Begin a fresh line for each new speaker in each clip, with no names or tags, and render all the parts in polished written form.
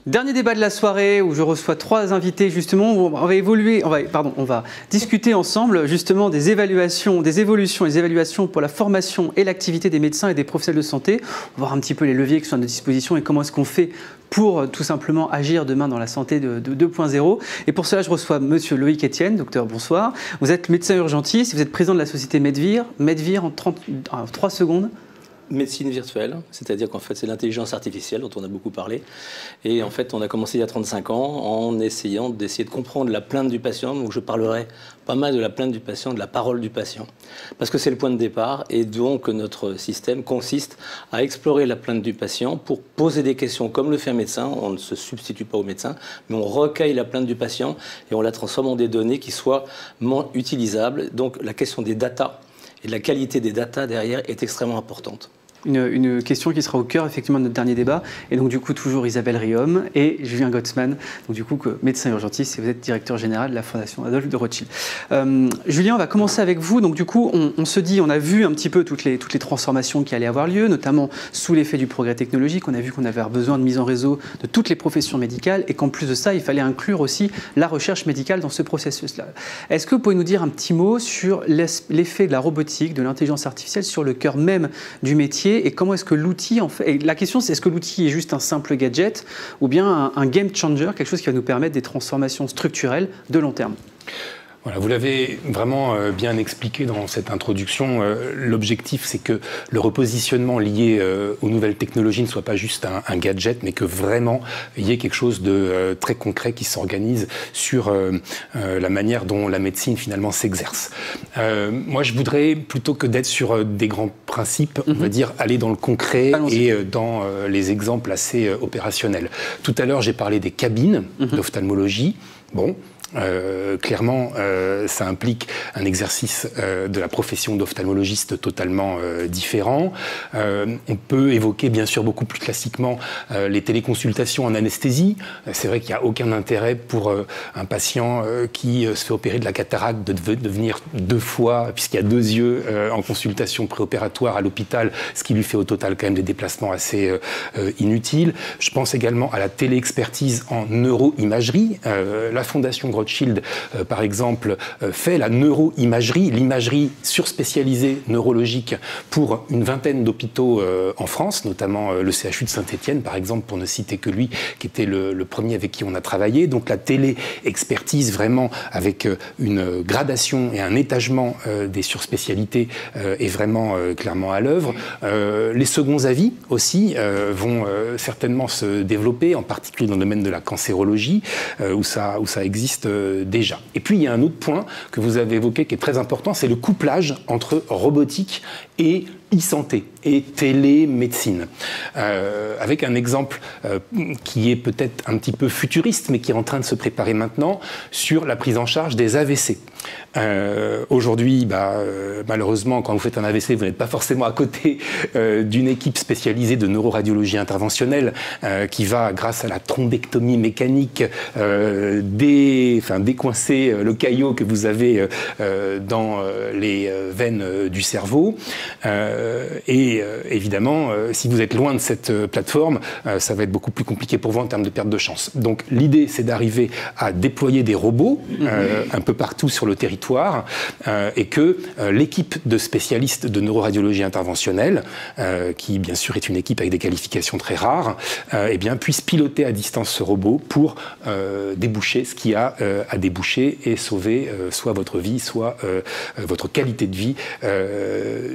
Dernier débat de la soirée où je reçois 3 invités justement, où on va discuter ensemble justement des évolutions pour la formation et l'activité des médecins et des professionnels de santé. On va voir un petit peu les leviers qui sont à notre disposition et comment est-ce qu'on fait pour tout simplement agir demain dans la santé de 2.0. Et pour cela, je reçois monsieur Loïc Etienne, docteur, bonsoir. Vous êtes médecin urgentiste, vous êtes président de la société Medvir. Medvir en 3 secondes.
Médecine virtuelle, c'est-à-dire qu'en fait c'est l'intelligence artificielle dont on a beaucoup parlé. Et en fait on a commencé il y a 35 ans en essayant d'essayer de comprendre la plainte du patient. Donc je parlerai pas mal de la plainte du patient, de la parole du patient. Parce que c'est le point de départ et donc notre système consiste à explorer la plainte du patient pour poser des questions comme le fait un médecin. On ne se substitue pas au médecin, mais on recueille la plainte du patient et on la transforme en des données qui soient utilisables. Donc la question des datas et de la qualité des datas derrière est extrêmement importante.
Une question qui sera au cœur effectivement de notre dernier débat. Et donc du coup toujours Isabelle Riom et Julien Gottsman, donc du coup médecin urgentiste et vous êtes directeur général de la Fondation Adolphe de Rothschild. Julien, on va commencer avec vous. Donc du coup on se dit, on a vu un petit peu toutes les transformations qui allaient avoir lieu, notamment sous l'effet du progrès technologique. On a vu qu'on avait besoin de mise en réseau de toutes les professions médicales et qu'en plus de ça il fallait inclure aussi la recherche médicale dans ce processus-là. Est-ce que vous pouvez nous dire un petit mot sur l'effet de la robotique, de l'intelligence artificielle sur le cœur même du métier? Et comment est-ce que l'outil, en fait, et la question c'est est-ce que l'outil est juste un simple gadget ou bien un game changer, quelque chose qui va nous permettre des transformations structurelles de long terme?
Voilà, vous l'avez vraiment bien expliqué dans cette introduction. L'objectif, c'est que le repositionnement lié aux nouvelles technologies ne soit pas juste un gadget, mais que vraiment il y ait quelque chose de très concret qui s'organise sur la manière dont la médecine finalement s'exerce. Moi, je voudrais, plutôt que d'être sur des grands principes, on va dire, aller dans le concret et dans les exemples assez opérationnels. Tout à l'heure, j'ai parlé des cabines d'ophtalmologie. Bon. Clairement, ça implique un exercice de la profession d'ophtalmologiste totalement différent. On peut évoquer bien sûr beaucoup plus classiquement les téléconsultations en anesthésie. C'est vrai qu'il n'y a aucun intérêt pour un patient qui se fait opérer de la cataracte de venir 2 fois, puisqu'il y a 2 yeux en consultation préopératoire à l'hôpital, ce qui lui fait au total quand même des déplacements assez inutiles. Je pense également à la téléexpertise en neuroimagerie. La Fondation Rothschild, par exemple, fait la neuroimagerie, l'imagerie surspécialisée neurologique pour une vingtaine d'hôpitaux en France, notamment le CHU de Saint-Étienne, par exemple, pour ne citer que lui, qui était le premier avec qui on a travaillé. Donc la télé-expertise, vraiment, avec une gradation et un étagement des surspécialités, est vraiment clairement à l'œuvre. Les seconds avis aussi vont certainement se développer, en particulier dans le domaine de la cancérologie, où ça existe déjà. Et puis il y a un autre point que vous avez évoqué qui est très important, c'est le couplage entre robotique et e-santé et télémédecine. Avec un exemple qui est peut-être un petit peu futuriste, mais qui est en train de se préparer maintenant, sur la prise en charge des AVC. Aujourd'hui, malheureusement, quand vous faites un AVC, vous n'êtes pas forcément à côté d'une équipe spécialisée de neuroradiologie interventionnelle qui va, grâce à la thrombectomie mécanique, décoincer le caillot que vous avez dans les veines du cerveau. Et évidemment, si vous êtes loin de cette plateforme, ça va être beaucoup plus compliqué pour vous en termes de perte de chance. Donc l'idée, c'est d'arriver à déployer des robots un peu partout sur le territoire et que l'équipe de spécialistes de neuroradiologie interventionnelle, qui bien sûr est une équipe avec des qualifications très rares, eh bien, puisse piloter à distance ce robot pour déboucher ce qu'il y a à déboucher et sauver soit votre vie, soit votre qualité de vie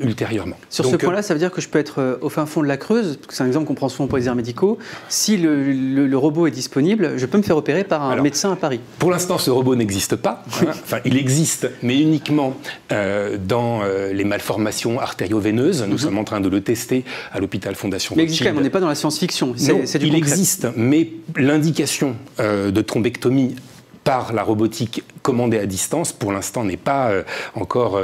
ultérieurement.
Sur ce point-là, ça veut dire que je peux être au fin fond de la Creuse, c'est un exemple qu'on prend souvent pour les déserts médicaux. Si le robot est disponible, je peux me faire opérer par un médecin à Paris.
Pour l'instant, ce robot n'existe pas. Hein. Enfin, il existe, mais uniquement dans les malformations artério-veineuses. Nous sommes en train de le tester à l'hôpital Fondation Rothschild.
Mais on n'est pas dans la science-fiction.
Il existe, mais l'indication de thrombectomie par la robotique commandée à distance, pour l'instant, n'est pas encore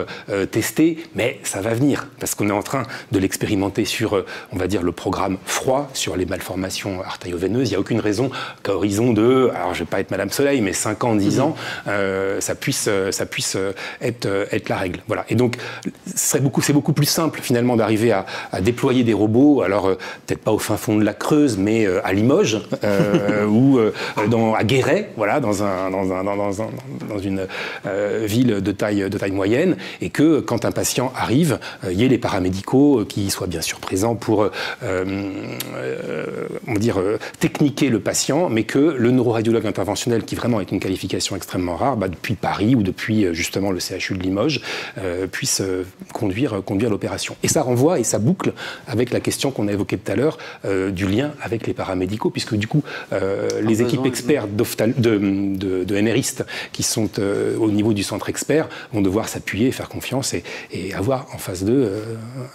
testé, mais ça va venir, parce qu'on est en train de l'expérimenter sur, on va dire, le programme froid, sur les malformations artério-veineuses. Il n'y a aucune raison qu'à horizon de, alors je ne vais pas être Madame Soleil, mais 5 ans, 10 ans, ça puisse être la règle. Voilà. Et donc, c'est beaucoup plus simple, finalement, d'arriver à déployer des robots, alors peut-être pas au fin fond de la Creuse, mais à Limoges, ou à Guéret, voilà, dans une ville de taille moyenne, et que quand un patient arrive, il y ait les paramédicaux qui soient bien sûr présents pour techniquer le patient, mais que le neuroradiologue interventionnel, qui vraiment est une qualification extrêmement rare, depuis Paris ou depuis justement le CHU de Limoges, puisse conduire l'opération. Et ça renvoie et ça boucle avec la question qu'on a évoquée tout à l'heure du lien avec les paramédicaux, puisque du coup les équipes experts de NRistes qui sont au niveau du centre expert vont devoir s'appuyer et faire confiance et avoir en face d'eux,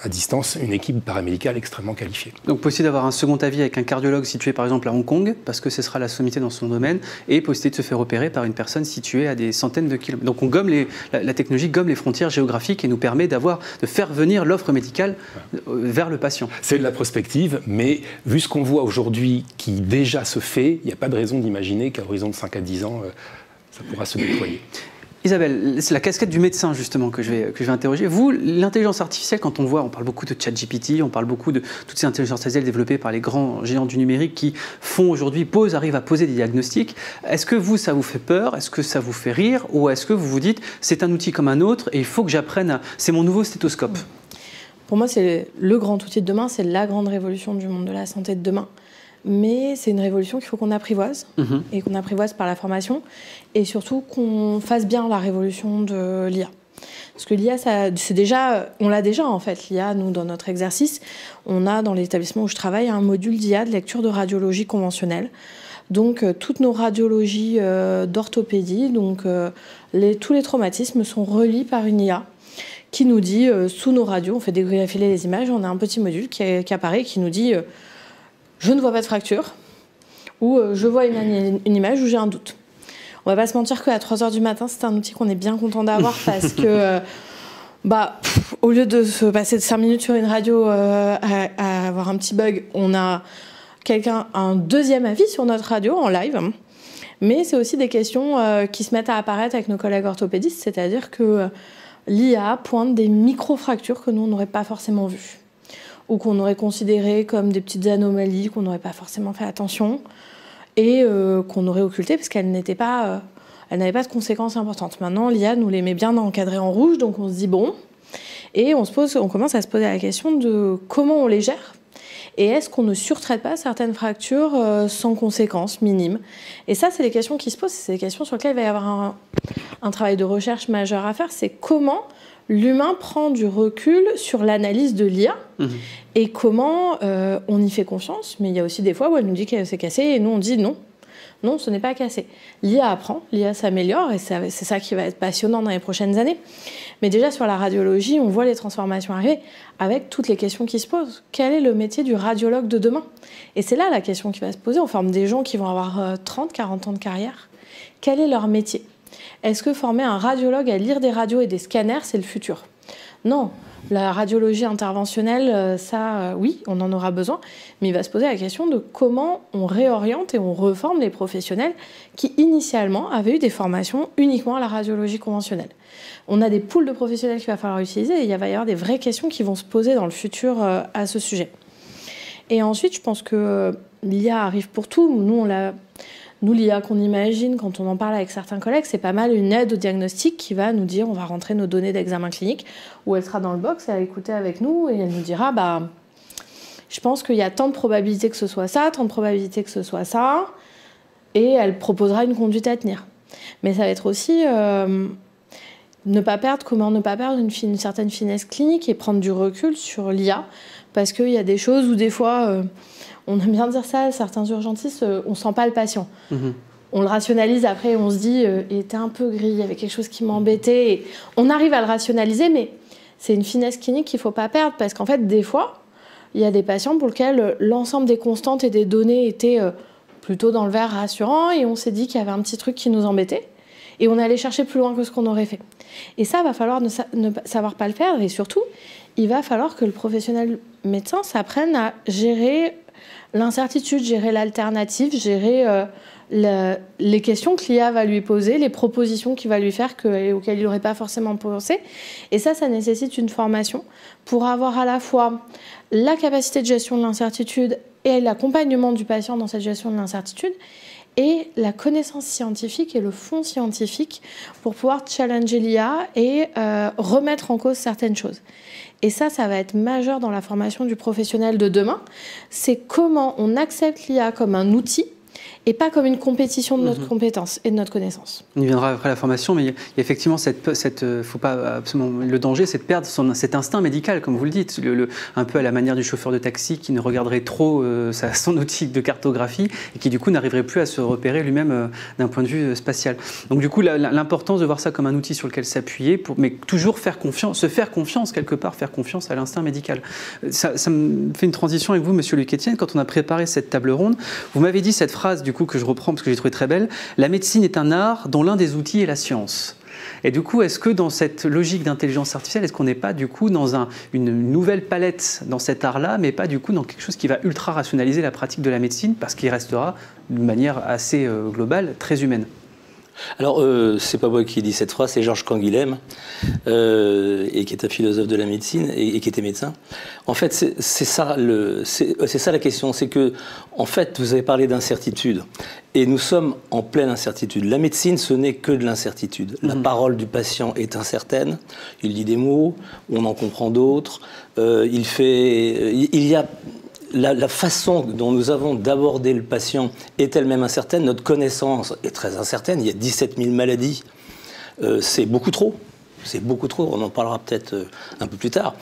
à distance, une équipe paramédicale extrêmement qualifiée.
Donc possible d'avoir un second avis avec un cardiologue situé par exemple à Hong Kong, parce que ce sera la sommité dans son domaine, et possibilité de se faire opérer par une personne située à des centaines de kilomètres. Donc on gomme la technologie gomme les frontières géographiques et nous permet de faire venir l'offre médicale vers le patient.
C'est de la prospective, mais vu ce qu'on voit aujourd'hui qui déjà se fait, il n'y a pas de raison d'imaginer qu'à horizon de 5 à 10 ans, ça pourra se déployer.
Isabelle, c'est la casquette du médecin justement que je vais interroger. Vous, l'intelligence artificielle, quand on parle beaucoup de ChatGPT, on parle beaucoup de toutes ces intelligences artificielles développées par les grands géants du numérique qui font aujourd'hui, arrivent à poser des diagnostics. Est-ce que vous, ça vous fait peur? Est-ce que ça vous fait rire? Ou est-ce que vous vous dites, c'est un outil comme un autre et il faut que j'apprenne c'est mon nouveau stéthoscope?
Pour moi, c'est le grand outil de demain, c'est la grande révolution du monde de la santé de demain. Mais c'est une révolution qu'il faut qu'on apprivoise, et qu'on apprivoise par la formation, et surtout qu'on fasse bien la révolution de l'IA. Parce que l'IA, on l'a déjà en fait, l'IA, nous, dans notre exercice, on a dans l'établissement où je travaille un module d'IA de lecture de radiologie conventionnelle. Donc toutes nos radiologies d'orthopédie, donc tous les traumatismes sont relis par une IA qui nous dit, sous nos radios, on fait défiler les images, on a un petit module qui apparaît, qui nous dit je ne vois pas de fracture, ou je vois une image où j'ai un doute. On va pas se mentir qu'à 3h du matin, c'est un outil qu'on est bien content d'avoir parce que, au lieu de se passer de 5 minutes sur une radio à avoir un petit bug, on a un deuxième avis sur notre radio en live. Mais c'est aussi des questions qui se mettent à apparaître avec nos collègues orthopédistes, c'est-à-dire que l'IA pointe des micro-fractures que nous, on n'aurait pas forcément vues, ou qu'on aurait considérées comme des petites anomalies, qu'on n'aurait pas forcément fait attention, et qu'on aurait occultées parce qu'elles n'avaient pas de conséquences importantes. Maintenant, l'IA nous les met bien encadrées en rouge, donc on se dit bon, et on commence à se poser la question de comment on les gère, et est-ce qu'on ne surtraite pas certaines fractures sans conséquences minimes. Et ça, c'est les questions qui se posent, c'est des questions sur lesquelles il va y avoir un travail de recherche majeur à faire, c'est comment l'humain prend du recul sur l'analyse de l'IA et comment on y fait confiance. Mais il y a aussi des fois où elle nous dit que c'est cassé et nous on dit non, ce n'est pas cassé. L'IA apprend, l'IA s'améliore et c'est ça qui va être passionnant dans les prochaines années. Mais déjà sur la radiologie, on voit les transformations arriver avec toutes les questions qui se posent. Quel est le métier du radiologue de demain? Et c'est là la question qui va se poser. On forme des gens qui vont avoir 30, 40 ans de carrière. Quel est leur métier? Est-ce que former un radiologue à lire des radios et des scanners, c'est le futur? Non. La radiologie interventionnelle, oui, on en aura besoin, mais il va se poser la question de comment on réoriente et on reforme les professionnels qui, initialement, avaient eu des formations uniquement à la radiologie conventionnelle. On a des poules de professionnels qu'il va falloir utiliser et il va y avoir des vraies questions qui vont se poser dans le futur à ce sujet. Et ensuite, je pense que l'IA arrive pour tout. Nous, l'IA qu'on imagine, quand on en parle avec certains collègues, c'est pas mal une aide au diagnostic qui va nous dire, on va rentrer nos données d'examen clinique, où elle sera dans le box, elle va écouter avec nous, et elle nous dira, je pense qu'il y a tant de probabilités que ce soit ça, tant de probabilités que ce soit ça, et elle proposera une conduite à tenir. Mais ça va être aussi comment ne pas perdre une certaine finesse clinique et prendre du recul sur l'IA, parce qu'il y a des choses où des fois... on aime bien dire ça, certains urgentistes, on sent pas le patient. On le rationalise après, on se dit, il était un peu gris, il y avait quelque chose qui m'embêtait. Et on arrive à le rationaliser, mais c'est une finesse clinique qu'il faut pas perdre, parce qu'en fait, des fois, il y a des patients pour lesquels l'ensemble des constantes et des données étaient plutôt dans le verre rassurant, et on s'est dit qu'il y avait un petit truc qui nous embêtait, et on allait chercher plus loin que ce qu'on aurait fait. Et ça, va falloir ne savoir pas le faire, et surtout, il va falloir que le professionnel médecin s'apprenne à gérer l'incertitude, gérer l'alternative, gérer les questions que l'IA va lui poser, les propositions qu'il va lui faire auxquelles il n'aurait pas forcément pensé. Et ça nécessite une formation pour avoir à la fois la capacité de gestion de l'incertitude et l'accompagnement du patient dans cette gestion de l'incertitude, et la connaissance scientifique et le fond scientifique pour pouvoir challenger l'IA et remettre en cause certaines choses. Et ça va être majeur dans la formation du professionnel de demain. C'est comment on accepte l'IA comme un outil et pas comme une compétition de notre compétence et de notre connaissance.
On y viendra après la formation, mais il y a effectivement faut pas absolument, le danger, c'est de perdre cet instinct médical, comme vous le dites, un peu à la manière du chauffeur de taxi qui ne regarderait trop son outil de cartographie et qui du coup n'arriverait plus à se repérer lui-même d'un point de vue spatial. Donc du coup, l'importance de voir ça comme un outil sur lequel s'appuyer, mais toujours se faire confiance quelque part, faire confiance à l'instinct médical. Ça me fait une transition avec vous, Monsieur Luc-Etienne, quand on a préparé cette table ronde, vous m'avez dit cette phrase du coup que je reprends parce que j'ai trouvé très belle: la médecine est un art dont l'un des outils est la science. Et du coup, est-ce que dans cette logique d'intelligence artificielle, est-ce qu'on n'est pas du coup dans une nouvelle palette dans cet art-là, mais pas du coup dans quelque chose qui va ultra rationaliser la pratique de la médecine, parce qu'il restera de manière assez globale, très humaine?
Alors, c'est pas moi qui dis cette phrase, c'est Georges Canguilhem, et qui est un philosophe de la médecine et qui était médecin. En fait, c'est ça la question, c'est que, en fait, vous avez parlé d'incertitude, et nous sommes en pleine incertitude. La médecine, ce n'est que de l'incertitude. La parole du patient est incertaine, il dit des mots, on en comprend d'autres, il y a... La façon dont nous avons d'aborder le patient est elle-même incertaine. Notre connaissance est très incertaine. Il y a 17 000 maladies. C'est beaucoup trop. C'est beaucoup trop. On en parlera peut-être un peu plus tard.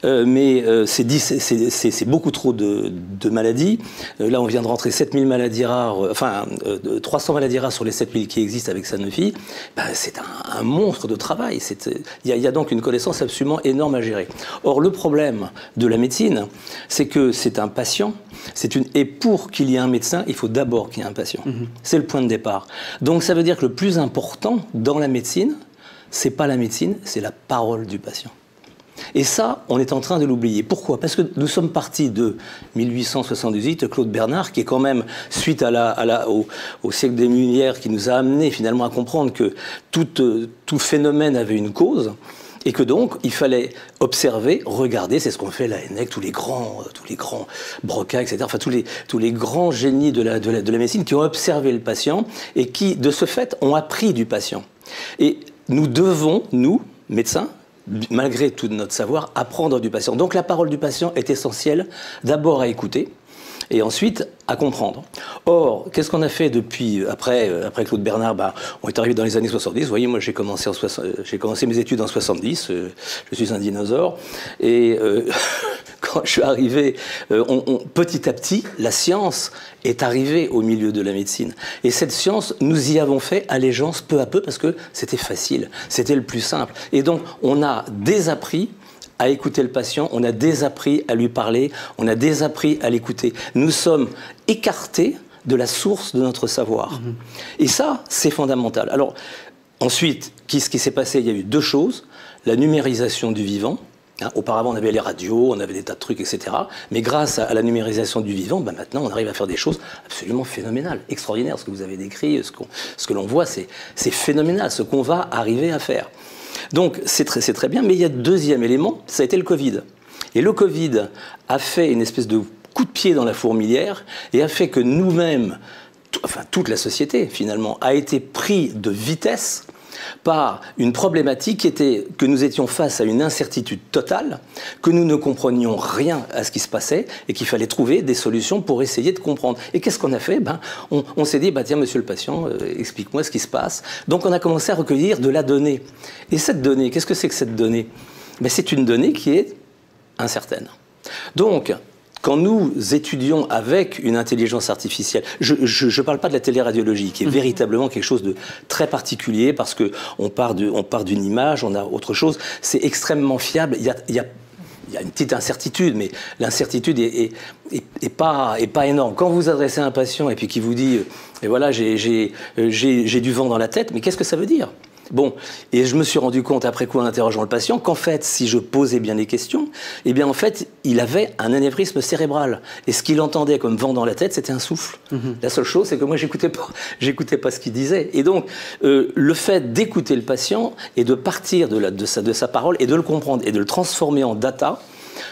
Mais c'est beaucoup trop de maladies. Là, on vient de rentrer 7 000 maladies rares, 300 maladies rares sur les 7 000 qui existent avec Sanofi. C'est un monstre de travail. Il y a donc une connaissance absolument énorme à gérer. Or, le problème de la médecine, c'est que c'est un patient. Et pour qu'il y ait un médecin, il faut d'abord qu'il y ait un patient. C'est le point de départ. Donc, ça veut dire que le plus important dans la médecine, c'est pas la médecine, c'est la parole du patient. Et ça, on est en train de l'oublier. Pourquoi? Parce que nous sommes partis de 1878, Claude Bernard, qui est quand même, suite au siècle des Lumières, qui nous a amené finalement à comprendre que tout phénomène avait une cause, et que donc, il fallait observer, regarder, c'est ce qu'on fait à l'ANEC, tous les grands Broca, etc., enfin tous les grands génies de la médecine qui ont observé le patient et qui, de ce fait, ont appris du patient. Et nous devons, nous, médecins, malgré tout notre savoir, apprendre du patient. Donc la parole du patient est essentielle, d'abord à écouter, et ensuite à comprendre. Or, qu'est-ce qu'on a fait depuis, après Claude Bernard? On est arrivé dans les années 70. Vous voyez, moi j'ai commencé mes études en 70, je suis un dinosaure, et quand je suis arrivé, petit à petit, la science est arrivée au milieu de la médecine. Et cette science, nous y avons fait allégeance peu à peu, parce que c'était facile, c'était le plus simple. Et donc, on a désappris à écouter le patient, on a désappris à lui parler, on a désappris à l'écouter. Nous sommes écartés de la source de notre savoir. Et ça, c'est fondamental. Alors, ensuite, ce qui s'est passé? Il y a eu deux choses. La numérisation du vivant. Auparavant, on avait les radios, on avait des tas de trucs, etc. Mais grâce à la numérisation du vivant, maintenant, on arrive à faire des choses absolument phénoménales, extraordinaires. Ce que vous avez décrit, ce que l'on voit, c'est phénoménal, ce qu'on va arriver à faire. Donc, c'est très bien, mais il y a un deuxième élément, ça a été le Covid. Et le Covid a fait une espèce de coup de pied dans la fourmilière et a fait que nous-mêmes, toute la société, finalement, a été pris de vitesse par une problématique qui était que nous étions face à une incertitude totale, que nous ne comprenions rien à ce qui se passait et qu'il fallait trouver des solutions pour essayer de comprendre. Et qu'est-ce qu'on a fait? On s'est dit, tiens, monsieur le patient, explique-moi ce qui se passe. Donc on a commencé à recueillir de la donnée. Et cette donnée, qu'est-ce que c'est que cette donnée? C'est une donnée qui est incertaine. Donc, quand nous étudions avec une intelligence artificielle, je ne parle pas de la téléradiologie, qui est véritablement quelque chose de très particulier, parce qu'on part d'une image, on a autre chose, c'est extrêmement fiable, il y il y a une petite incertitude, mais l'incertitude est pas énorme. Quand vous adressez à un patient et puis qui vous dit et voilà, j'ai du vent dans la tête, mais qu'est-ce que ça veut dire? Bon, et je me suis rendu compte après coup en interrogeant le patient qu'en fait, si je posais bien les questions, eh bien en fait, il avait un anévrisme cérébral. Et ce qu'il entendait comme vent dans la tête, c'était un souffle. La seule chose, c'est que moi, j'écoutais pas ce qu'il disait. Et donc, le fait d'écouter le patient et de partir de sa parole et de le comprendre et de le transformer en data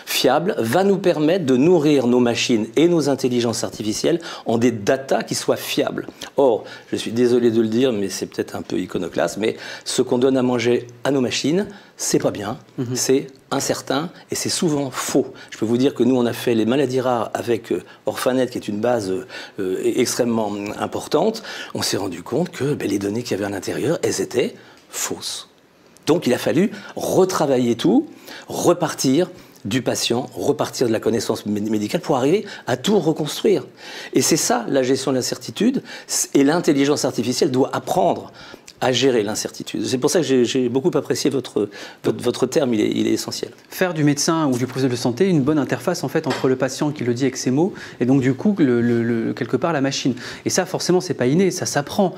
fiable va nous permettre de nourrir nos machines et nos intelligences artificielles en des datas qui soient fiables. Or, je suis désolé de le dire, mais c'est peut-être un peu iconoclaste, mais ce qu'on donne à manger à nos machines, c'est pas bien, c'est incertain et c'est souvent faux. Je peux vous dire que nous, on a fait les maladies rares avec Orphanet, qui est une base extrêmement importante. On s'est rendu compte que les données qu'il y avait à l'intérieur, elles étaient fausses. Donc, il a fallu retravailler tout, repartir du patient, repartir de la connaissance médicale pour arriver à tout reconstruire. Et c'est ça, la gestion de l'incertitude, et l'intelligence artificielle doit apprendre à gérer l'incertitude. C'est pour ça que j'ai beaucoup apprécié votre terme, il est essentiel.
Faire du médecin ou du professionnel de santé une bonne interface en fait entre le patient qui le dit avec ses mots et donc du coup quelque part la machine. Et ça forcément c'est pas inné, ça s'apprend.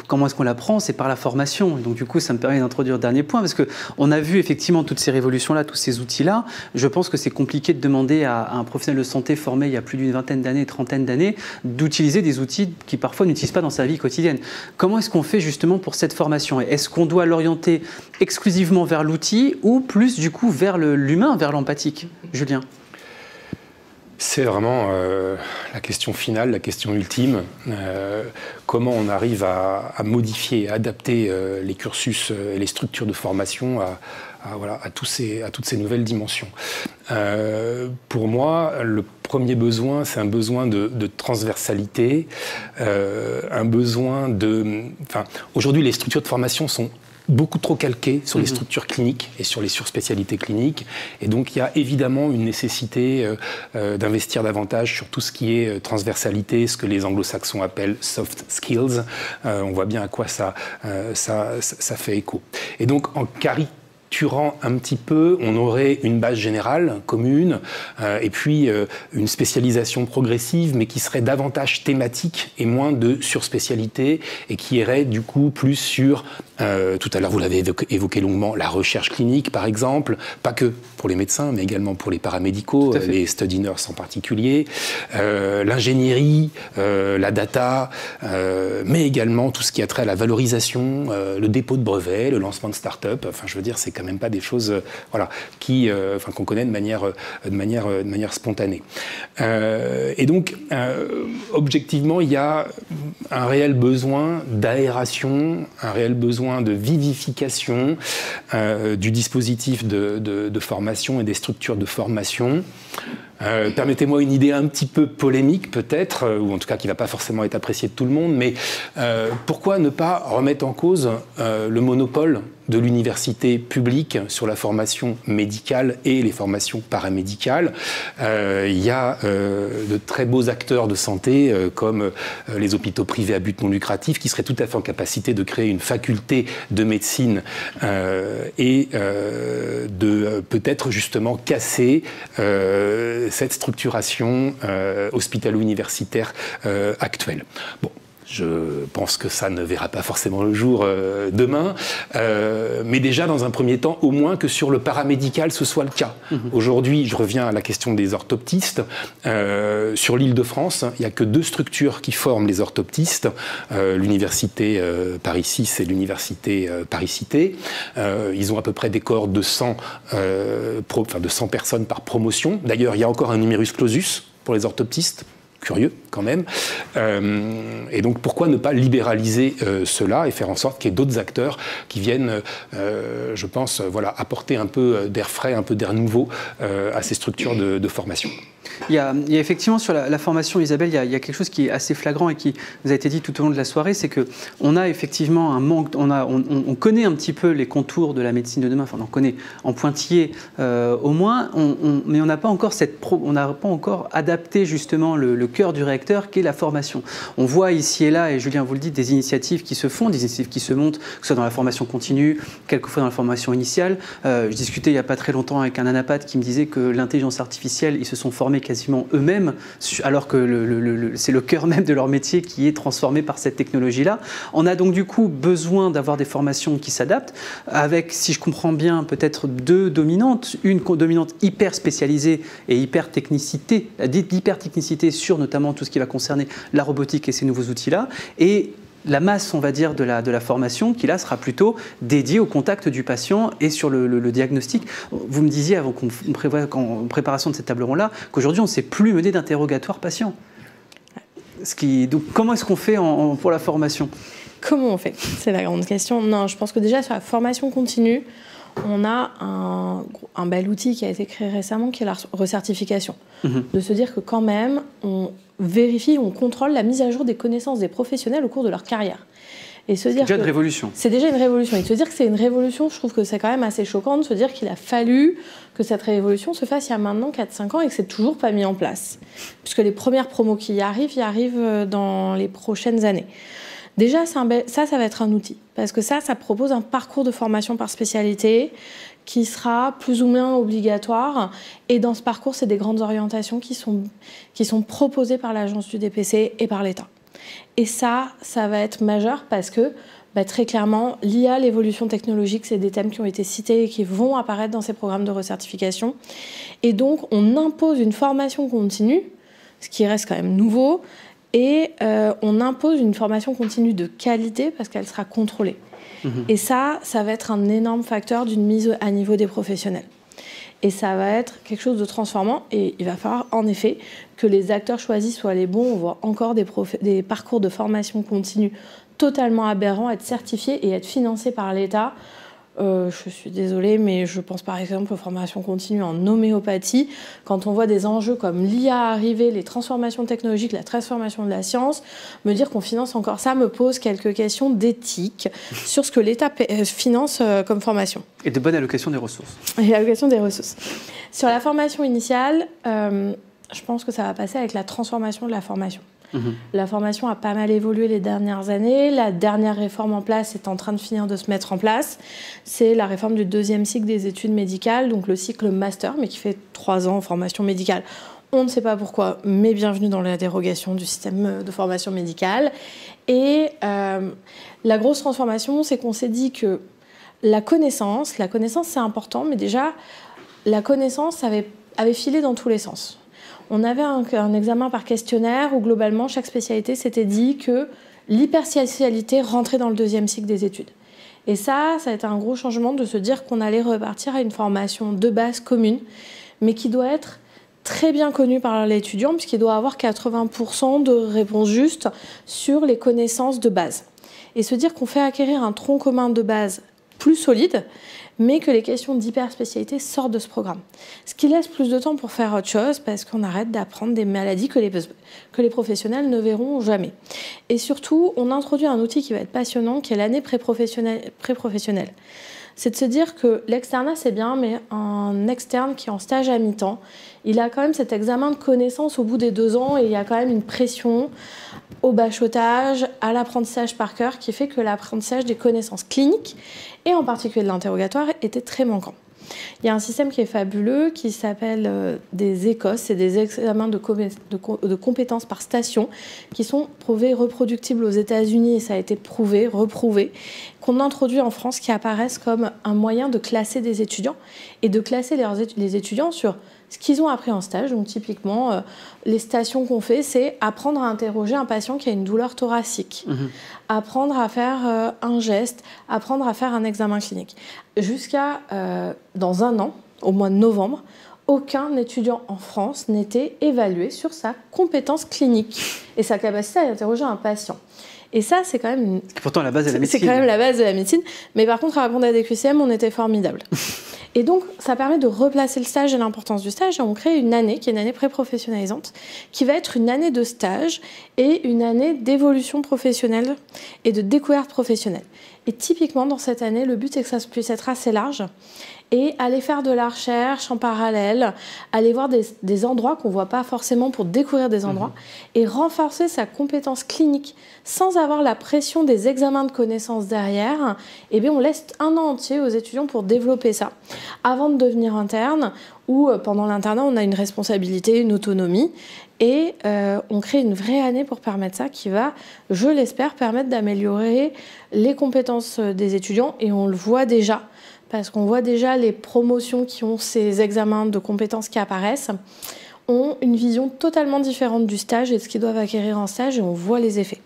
Comment est-ce qu'on l'apprend? C'est par la formation. Et donc du coup ça me permet d'introduire le dernier point parce que on a vu effectivement toutes ces révolutions là, tous ces outils là. Je pense que c'est compliqué de demander à un professionnel de santé formé il y a plus d'une vingtaine d'années, trentaine d'années, d'utiliser des outils qui parfois n'utilisent pas dans sa vie quotidienne. Comment est-ce qu'on fait justement pour cette formation? Est-ce qu'on doit l'orienter exclusivement vers l'outil ou plus du coup vers l'humain, vers l'empathique? Julien?
C'est vraiment la question finale, la question ultime. Comment on arrive à modifier, à adapter les cursus et les structures de formation à toutes ces nouvelles dimensions. Pour moi, le premier besoin, c'est un besoin de transversalité, un besoin de... Aujourd'hui, les structures de formation sont beaucoup trop calquées sur les structures cliniques et sur les surspécialités cliniques. Et donc, il y a évidemment une nécessité d'investir davantage sur tout ce qui est transversalité, ce que les anglo-saxons appellent soft skills. On voit bien à quoi ça fait écho. Et donc, en caricaturant un petit peu, on aurait une base générale commune et puis une spécialisation progressive, mais qui serait davantage thématique et moins de surspécialité et qui irait du coup plus sur, tout à l'heure vous l'avez évoqué longuement, la recherche clinique par exemple, pas que pour les médecins, mais également pour les paramédicaux, les study nurses en particulier, l'ingénierie, la data, mais également tout ce qui a trait à la valorisation, le dépôt de brevets, le lancement de start-up. Enfin, je veux dire, c'est quand même pas des choses qu'on connaît de manière spontanée. Et donc, objectivement, il y a un réel besoin d'aération, un réel besoin de vivification du dispositif de formation et des structures de formation. Permettez-moi une idée un petit peu polémique peut-être, ou en tout cas qui ne va pas forcément être appréciée de tout le monde, mais pourquoi ne pas remettre en cause le monopole de l'université publique sur la formation médicale et les formations paramédicales? Il y a de très beaux acteurs de santé comme les hôpitaux privés à but non lucratif qui seraient tout à fait en capacité de créer une faculté de médecine et de peut-être justement casser cette structuration hospitalo-universitaire actuelle. Bon. Je pense que ça ne verra pas forcément le jour demain, mais déjà dans un premier temps, au moins que sur le paramédical ce soit le cas. Aujourd'hui, je reviens à la question des orthoptistes. Sur l'Île-de-France, il n'y a que 2 structures qui forment les orthoptistes, l'université Paris-6 et l'université Paris-Cité. Ils ont à peu près des cohortes de 100 personnes par promotion. D'ailleurs, il y a encore un numerus clausus pour les orthoptistes. Curieux quand même. Et donc pourquoi ne pas libéraliser cela et faire en sorte qu'il y ait d'autres acteurs qui viennent, je pense, apporter un peu d'air frais, un peu d'air nouveau à ces structures de formation.
Il y a effectivement sur la formation, Isabelle, il y a quelque chose qui est assez flagrant et qui nous a été dit tout au long de la soirée, c'est qu'on a effectivement un manque, on connaît un petit peu les contours de la médecine de demain, enfin on en connaît en pointillé au moins, mais on n'a pas encore adapté justement le cœur du réacteur qui est la formation. On voit ici et là, et Julien vous le dit, des initiatives qui se font, des initiatives qui se montent, que ce soit dans la formation continue, quelquefois dans la formation initiale. Je discutais il n'y a pas très longtemps avec un anapathe qui me disait que l'intelligence artificielle, ils se sont formés quasiment eux-mêmes, alors que c'est le cœur même de leur métier qui est transformé par cette technologie-là. On a donc du coup besoin d'avoir des formations qui s'adaptent, avec, si je comprends bien, peut-être deux dominantes. Une dominante hyper spécialisée et hyper technicité sur notamment tout ce qui va concerner la robotique et ces nouveaux outils-là, et la masse, on va dire, de la formation qui là sera plutôt dédiée au contact du patient et sur le diagnostic. Vous me disiez avant en préparation de cette table ronde-là qu'aujourd'hui on ne sait plus mener d'interrogatoire patient. Donc comment est-ce qu'on fait pour la formation ?
Comment on fait ? C'est la grande question. Non, je pense que déjà sur la formation continue, on a un bel outil qui a été créé récemment qui est la recertification. De se dire que quand même, on vérifie, on contrôle la mise à jour des connaissances des professionnels au cours de leur carrière. Et se dire
c'est déjà une révolution.
C'est déjà une révolution. Et de se dire que c'est une révolution, je trouve que c'est quand même assez choquant de se dire qu'il a fallu que cette révolution se fasse il y a maintenant 4-5 ans et que c'est toujours pas mis en place. Puisque les premières promos qui y arrivent dans les prochaines années. Déjà, ça va être un outil. Parce que ça propose un parcours de formation par spécialité qui sera plus ou moins obligatoire. Et dans ce parcours, c'est des grandes orientations qui sont proposées par l'agence du DPC et par l'État. Et ça va être majeur parce que, très clairement, l'IA, l'évolution technologique, c'est des thèmes qui ont été cités et qui vont apparaître dans ces programmes de recertification. Et donc, on impose une formation continue, ce qui reste quand même nouveau, et on impose une formation continue de qualité parce qu'elle sera contrôlée. Et ça va être un énorme facteur d'une mise à niveau des professionnels. Et ça va être quelque chose de transformant. Et il va falloir en effet que les acteurs choisis soient les bons. On voit encore des parcours de formation continue totalement aberrants, être certifiés et être financés par l'État. Je suis désolée, mais je pense par exemple aux formations continues en homéopathie. Quand on voit des enjeux comme l'IA arriver, les transformations technologiques, la transformation de la science, me dire qu'on finance encore ça me pose quelques questions d'éthique sur ce que l'État finance comme formation.
Et de bonne allocation des ressources.
Et l'allocation des ressources. Sur la formation initiale, je pense que ça va passer avec la transformation de la formation. La formation a pas mal évolué les dernières années. La dernière réforme en place est en train de finir de se mettre en place. C'est la réforme du 2e cycle des études médicales, donc le cycle master, mais qui fait 3 ans en formation médicale. On ne sait pas pourquoi, mais bienvenue dans la dérogation du système de formation médicale. Et la grosse transformation, c'est qu'on s'est dit que la connaissance c'est important, mais déjà, la connaissance avait filé dans tous les sens. On avait un examen par questionnaire où globalement chaque spécialité s'était dit que l'hyperspécialité rentrait dans le 2e cycle des études. Et ça a été un gros changement de se dire qu'on allait repartir à une formation de base commune, mais qui doit être très bien connue par l'étudiant puisqu'il doit avoir 80% de réponses justes sur les connaissances de base. Et se dire qu'on fait acquérir un tronc commun de base plus solide, mais que les questions d'hyperspécialité sortent de ce programme. Ce qui laisse plus de temps pour faire autre chose, parce qu'on arrête d'apprendre des maladies que les professionnels ne verront jamais. Et surtout, on introduit un outil qui va être passionnant, qui est l'année pré-professionnelle. C'est de se dire que l'externat, c'est bien, mais un externe qui est en stage à mi-temps, il a quand même cet examen de connaissances au bout des 2 ans, et il y a quand même une pression au bachotage, à l'apprentissage par cœur, qui fait que l'apprentissage des connaissances cliniques, et en particulier de l'interrogatoire, était très manquant. Il y a un système qui est fabuleux, qui s'appelle des ECOS, c'est des examens de compétences par station, qui sont prouvés reproductibles aux États-Unis, et ça a été prouvé, reprouvé, qu'on introduit en France, qui apparaissent comme un moyen de classer des étudiants, et de classer les étudiants sur ce qu'ils ont appris en stage. Donc typiquement, les stations qu'on fait, c'est apprendre à interroger un patient qui a une douleur thoracique, apprendre à faire un geste, apprendre à faire un examen clinique. Jusqu'à dans 1 an, au mois de novembre, aucun étudiant en France n'était évalué sur sa compétence clinique et sa capacité à interroger un patient. Et ça, c'est quand même...
Pourtant, la base de la médecine.
C'est quand même la base de la médecine. Mais par contre, à répondre à des QCM, on était formidable. Et donc, ça permet de replacer le stage et l'importance du stage. Et on crée une année qui est une année pré-professionnalisante, qui va être une année de stage et une année d'évolution professionnelle et de découverte professionnelle. Et typiquement, dans cette année, le but est que ça puisse être assez large et aller faire de la recherche en parallèle, aller voir des endroits qu'on ne voit pas forcément pour découvrir des endroits et renforcer sa compétence clinique sans avoir la pression des examens de connaissances derrière. Et bien, on laisse un an entier aux étudiants pour développer ça avant de devenir interne où pendant l'internat, on a une responsabilité, une autonomie et on crée une vraie année pour permettre ça qui va, je l'espère, permettre d'améliorer les compétences des étudiants et on le voit déjà. Parce qu'on voit déjà les promotions qui ont ces examens de compétences qui apparaissent, ont une vision totalement différente du stage et de ce qu'ils doivent acquérir en stage et on voit les effets.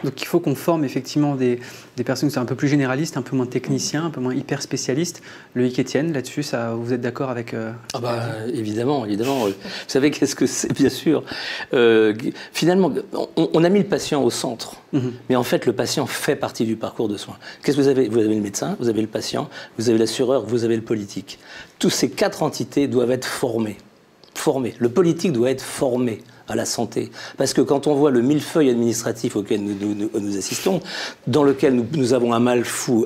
Donc il faut qu'on forme effectivement des personnes qui sont un peu plus généralistes, un peu moins techniciens, un peu moins hyper spécialistes. Loïc Etienne, là-dessus, vous êtes d'accord avec
évidemment. Vous savez qu'est-ce que c'est, bien sûr. Finalement, on a mis le patient au centre. Mais en fait, le patient fait partie du parcours de soins. Qu'est-ce que vous avez? Vous avez le médecin, vous avez le patient, vous avez l'assureur, vous avez le politique. Tous ces 4 entités doivent être formées. Le politique doit être formé à la santé. Parce que quand on voit le millefeuille administratif auquel nous assistons, dans lequel nous avons un mal fou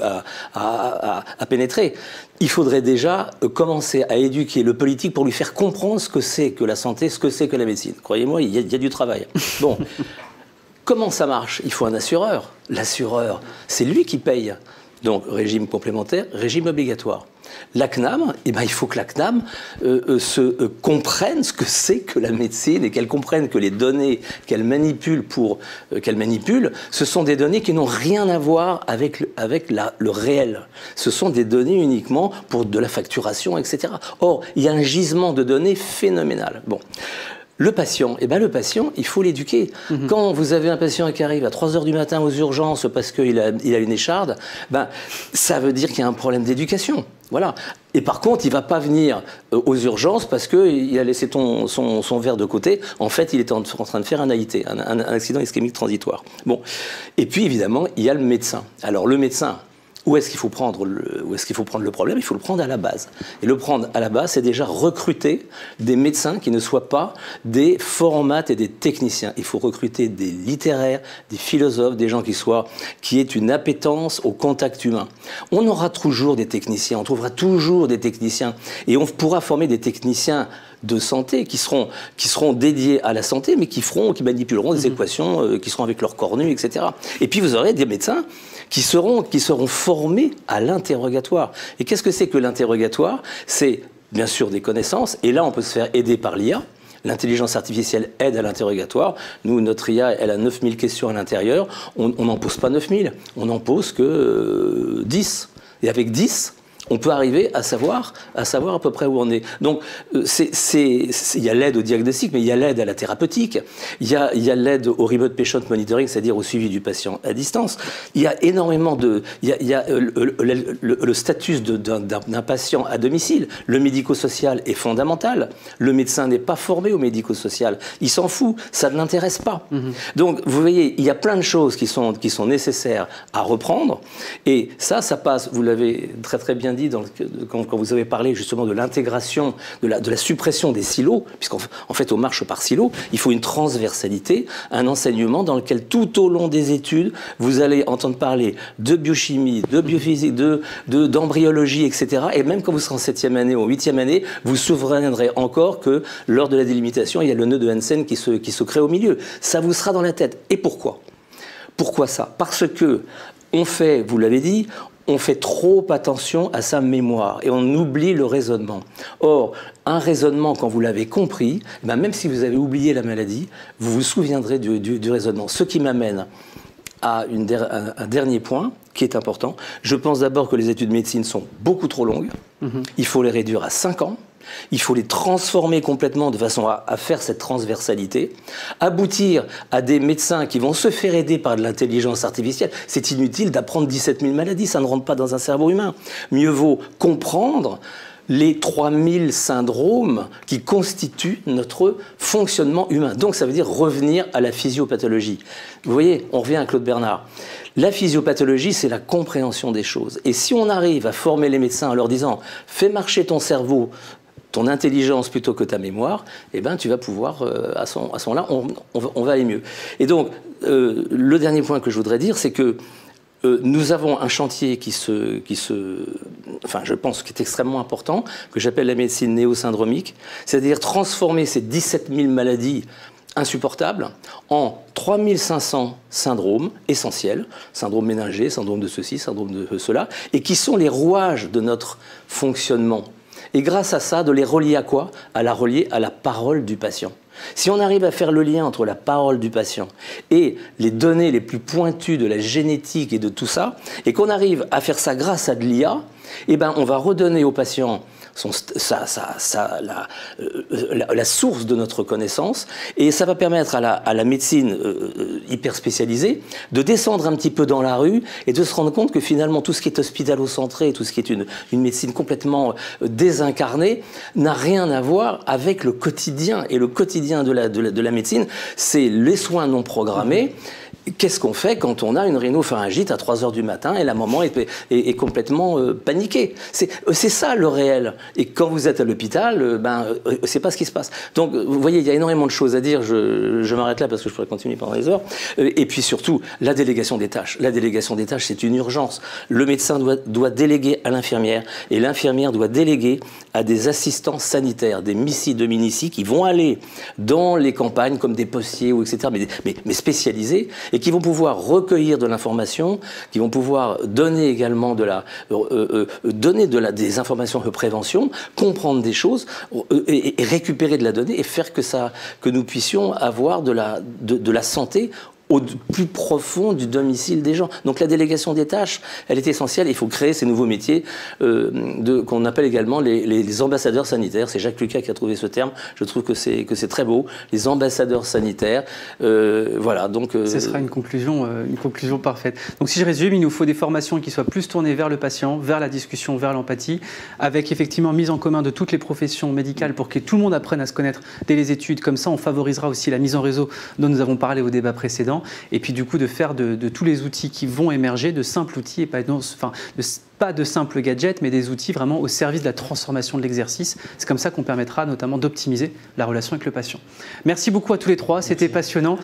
à pénétrer, il faudrait déjà commencer à éduquer le politique pour lui faire comprendre ce que c'est que la santé, ce que c'est que la médecine. Croyez-moi, il y a du travail. Bon, comment ça marche? Il faut un assureur. L'assureur, c'est lui qui paye. Donc, régime complémentaire, régime obligatoire. La CNAM, il faut que la CNAM comprenne ce que c'est que la médecine et qu'elle comprenne que les données qu'elle manipule ce sont des données qui n'ont rien à voir avec le réel. Ce sont des données uniquement pour de la facturation, etc. Or, il y a un gisement de données phénoménal. Bon. Le patient, il faut l'éduquer. Quand vous avez un patient qui arrive à 3h du matin aux urgences parce qu'il a une écharde, ça veut dire qu'il y a un problème d'éducation. Voilà. Et par contre, il ne va pas venir aux urgences parce qu'il a laissé son verre de côté. En fait, il était en train de faire un AIT, un accident ischémique transitoire. Bon. Et puis, évidemment, il y a le médecin. Alors, le médecin, où est-ce qu'il faut prendre le problème? Il faut le prendre à la base. Et le prendre à la base, c'est déjà recruter des médecins qui ne soient pas des formates et des techniciens. Il faut recruter des littéraires, des philosophes, des gens qui aient une appétence au contact humain. On aura toujours des techniciens, on trouvera toujours des techniciens. Et on pourra former des techniciens de santé qui seront dédiés à la santé, mais qui manipuleront des équations, qui seront avec leur corps nu, etc. Et puis vous aurez des médecins qui seront formés à l'interrogatoire. Et qu'est-ce que c'est que l'interrogatoire? C'est bien sûr des connaissances, et là on peut se faire aider par l'IA. L'intelligence artificielle aide à l'interrogatoire. Nous, notre IA, elle a 9000 questions à l'intérieur. On n'en pose pas 9000, on n'en pose que 10. Et avec 10, on peut arriver à savoir à peu près où on est. Donc, il y a l'aide au diagnostic, mais il y a l'aide à la thérapeutique. Il y a l'aide au remote patient monitoring, c'est-à-dire au suivi du patient à distance. Il y a énormément il y a le statut d'un patient à domicile. Le médico-social est fondamental. Le médecin n'est pas formé au médico-social. Il s'en fout. Ça ne l'intéresse pas. Donc, vous voyez, il y a plein de choses qui sont nécessaires à reprendre. Et ça passe, vous l'avez très très bien dit quand vous avez parlé justement de l'intégration, de la suppression des silos, puisqu'en fait on marche par silos, il faut une transversalité, un enseignement dans lequel tout au long des études, vous allez entendre parler de biochimie, de biophysique, d'embryologie, etc. Et même quand vous serez en 7e année ou en 8e année, vous vous souviendrez encore que lors de la délimitation, il y a le nœud de Hansen qui se crée au milieu. Ça vous sera dans la tête. Et pourquoi? Pourquoi ça? Parce que vous l'avez dit, on fait trop attention à sa mémoire et on oublie le raisonnement. Or, un raisonnement, quand vous l'avez compris, même si vous avez oublié la maladie, vous vous souviendrez du raisonnement. Ce qui m'amène à un dernier point qui est important. Je pense d'abord que les études de médecine sont beaucoup trop longues. Il faut les réduire à 5 ans. Il faut les transformer complètement de façon à faire cette transversalité, aboutir à des médecins qui vont se faire aider par de l'intelligence artificielle. C'est inutile d'apprendre 17 000 maladies, ça ne rentre pas dans un cerveau humain. Mieux vaut comprendre les 3000 syndromes qui constituent notre fonctionnement humain. Donc ça veut dire revenir à la physiopathologie. Vous voyez, on revient à Claude Bernard. La physiopathologie, c'est la compréhension des choses. Et si on arrive à former les médecins en leur disant « fais marcher ton cerveau », ton intelligence plutôt que ta mémoire, eh ben, tu vas pouvoir, à ce moment-là, on va aller mieux. Et donc, le dernier point que je voudrais dire, c'est que nous avons un chantier enfin, je pense, qui est extrêmement important, que j'appelle la médecine néosyndromique, c'est-à-dire transformer ces 17 000 maladies insupportables en 3500 syndromes essentiels, syndrome méningé, syndrome de ceci, syndrome de cela, et qui sont les rouages de notre fonctionnement. Et grâce à ça, de les relier à quoi? À la relier à la parole du patient. Si on arrive à faire le lien entre la parole du patient et les données les plus pointues de la génétique et de tout ça, et qu'on arrive à faire ça grâce à de l'IA, eh ben, on va redonner au patient la source de notre connaissance, et ça va permettre à la médecine hyper spécialisée de descendre un petit peu dans la rue et de se rendre compte que finalement tout ce qui est hospitalo-centré, tout ce qui est une médecine complètement désincarnée n'a rien à voir avec le quotidien. Et le quotidien de la médecine, c'est les soins non programmés. Qu'est-ce qu'on fait quand on a une rhinopharyngite à 3 h du matin et la maman est complètement paniquée? C'est ça le réel. Et quand vous êtes à l'hôpital, c'est pas ce qui se passe. Donc, vous voyez, il y a énormément de choses à dire. Je m'arrête là parce que je pourrais continuer pendant des heures. Et puis surtout, la délégation des tâches. La délégation des tâches, c'est une urgence. Le médecin doit déléguer à l'infirmière et l'infirmière doit déléguer à des assistants sanitaires, des missi, dominici, qui vont aller dans les campagnes comme des postiers ou etc., mais spécialisés, et qui vont pouvoir recueillir de l'information, qui vont pouvoir donner également des informations de prévention, comprendre des choses et récupérer de la donnée et faire que nous puissions avoir de la santé au plus profond du domicile des gens. Donc la délégation des tâches, elle est essentielle. Il faut créer ces nouveaux métiers qu'on appelle également les ambassadeurs sanitaires. C'est Jacques Lucas qui a trouvé ce terme. Je trouve que c'est très beau. Les ambassadeurs sanitaires. Voilà. Donc
ce sera une conclusion parfaite. Donc si je résume, il nous faut des formations qui soient plus tournées vers le patient, vers la discussion, vers l'empathie, avec effectivement mise en commun de toutes les professions médicales pour que tout le monde apprenne à se connaître dès les études. Comme ça, on favorisera aussi la mise en réseau dont nous avons parlé au débat précédent. Et puis du coup de faire de tous les outils qui vont émerger, de simples outils et pas de simples gadgets, mais des outils vraiment au service de la transformation de l'exercice. C'est comme ça qu'on permettra notamment d'optimiser la relation avec le patient. Merci beaucoup à tous les trois, c'était passionnant.